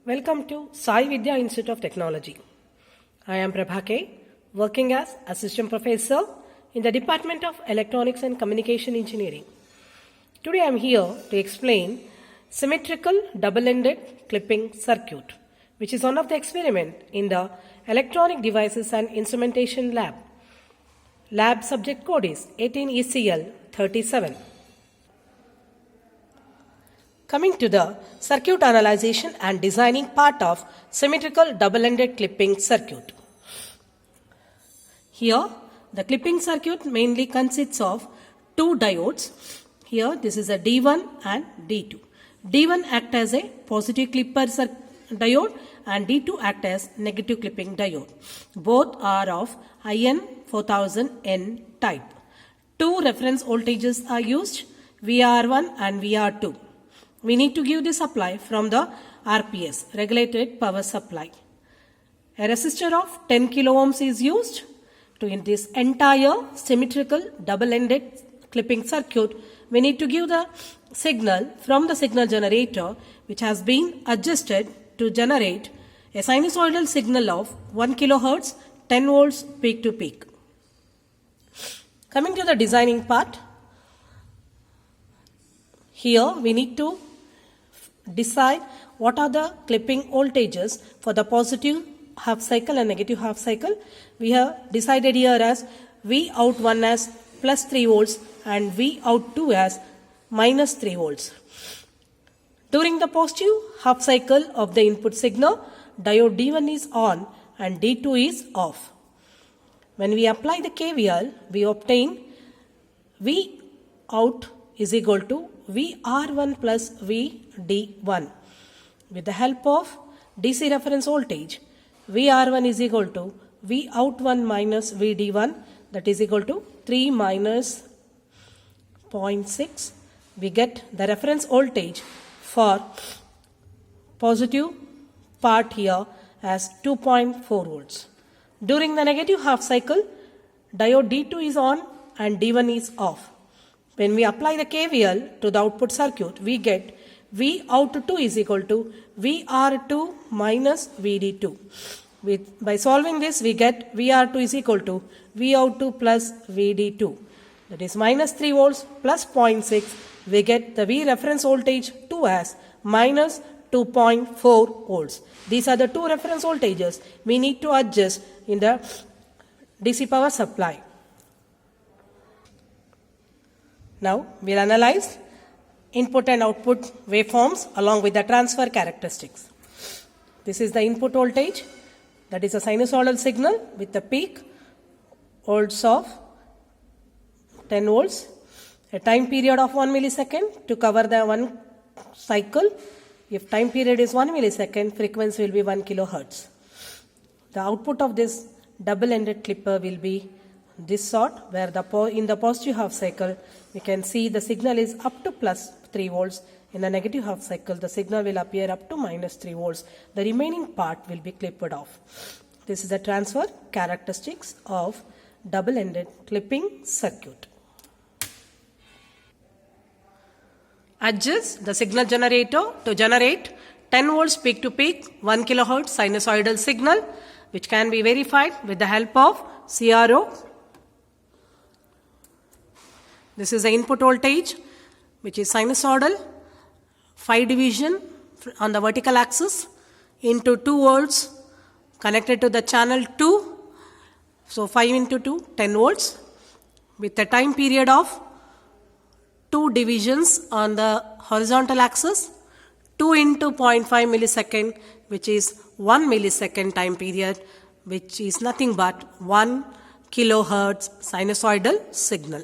Welcome to Sai Vidya Institute of Technology. I am Prabha K, working as Assistant Professor in the Department of Electronics and Communication Engineering. Today I am here to explain symmetrical double-ended clipping circuit, which is one of the experiment in the Electronic Devices and Instrumentation Lab. Lab subject code is 18ECL 37. Coming to the circuit analyzation and designing part of symmetrical double-ended clipping circuit. Here, the clipping circuit mainly consists of two diodes. Here, this is a D1 and D2. D1 acts as a positive clipper diode and D2 acts as negative clipping diode. Both are of IN 4000N type. Two reference voltages are used, VR1 and VR2. We need to give the supply from the RPS, regulated power supply. A resistor of 10 kilo ohms is used to in this entire symmetrical double-ended clipping circuit. We need to give the signal from the signal generator, which has been adjusted to generate a sinusoidal signal of 1 kilohertz, 10 volts peak to peak. Coming to the designing part, here we need to decide what are the clipping voltages for the positive half cycle and negative half cycle. We have decided here as Vout1 as plus 3 volts and Vout2 as minus 3 volts. During the positive half cycle of the input signal, diode D1 is on and D2 is off. When we apply the KVL, we obtain Vout is equal to VR1 plus VD1. With the help of DC reference voltage, VR1 is equal to Vout1 minus VD1, that is equal to 3 minus 0.6. We get the reference voltage for positive part here as 2.4 volts. During the negative half cycle, diode D2 is on and D1 is off. When we apply the KVL to the output circuit, we get Vout2 is equal to VR2 minus VD2. By solving this, we get VR2 is equal to Vout2 plus VD2. That is minus 3 volts plus 0.6. We get the V reference voltage 2 as minus 2.4 volts. These are the two reference voltages we need to adjust in the DC power supply. Now, we will analyze input and output waveforms along with the transfer characteristics. This is the input voltage, that is a sinusoidal signal with the peak volts of 10 volts, a time period of 1 millisecond to cover the one cycle. If time period is 1 millisecond, frequency will be 1 kilohertz. The output of this double-ended clipper will be this sort, where in the positive half cycle we can see the signal is up to plus 3 volts. In the negative half cycle the signal will appear up to minus 3 volts. The remaining part will be clipped off. This is the transfer characteristics of double-ended clipping circuit. Adjust the signal generator to generate 10 volts peak to peak 1 kilohertz sinusoidal signal, which can be verified with the help of CRO. This is the input voltage, which is sinusoidal, 5 division on the vertical axis into 2 volts connected to the channel 2. So 5 into 2, 10 volts with a time period of 2 divisions on the horizontal axis, 2 into 0.5 millisecond, which is 1 millisecond time period, which is nothing but 1 kilohertz sinusoidal signal.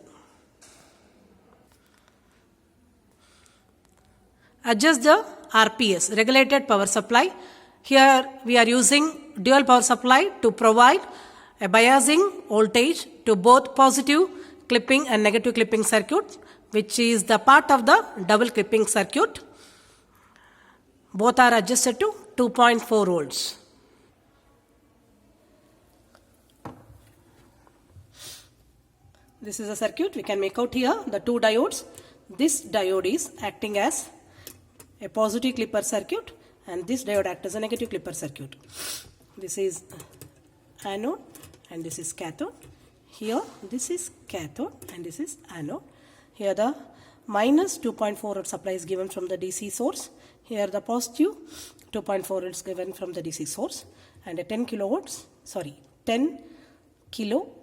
Adjust the RPS, regulated power supply. Here we are using dual power supply to provide a biasing voltage to both positive clipping and negative clipping circuit, which is the part of the double clipping circuit. Both are adjusted to 2.4 volts. This is a circuit we can make out here, the two diodes. This diode is acting as a positive clipper circuit and this diode acts as a negative clipper circuit. This is anode and this is cathode. Here this is cathode and this is anode. Here the minus 2.4 volt supply is given from the DC source. Here the positive 2.4 volt is given from the DC source, and a 10 kilo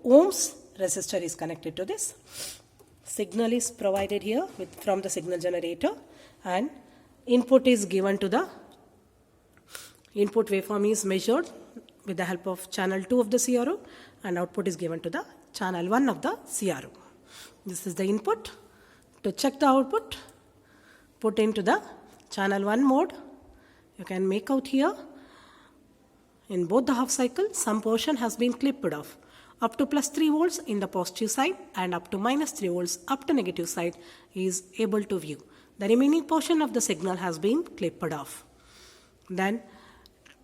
ohms resistor is connected to this. Signal is provided here from the signal generator, and input is given to the input waveform is measured with the help of channel 2 of the CRO, and output is given to the channel 1 of the CRO. This is the input. To check the output, put into the channel 1 mode. You can make out here in both the half cycle some portion has been clipped off, up to plus 3 volts in the positive side and up to minus 3 volts up to negative side is able to view. The remaining portion of the signal has been clipped off. Then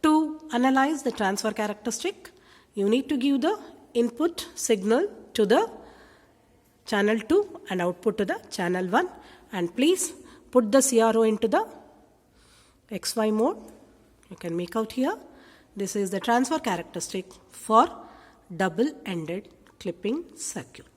to analyze the transfer characteristic, you need to give the input signal to the channel 2 and output to the channel 1, and please put the CRO into the XY mode. You can make out here. This is the transfer characteristic for double-ended clipping circuit.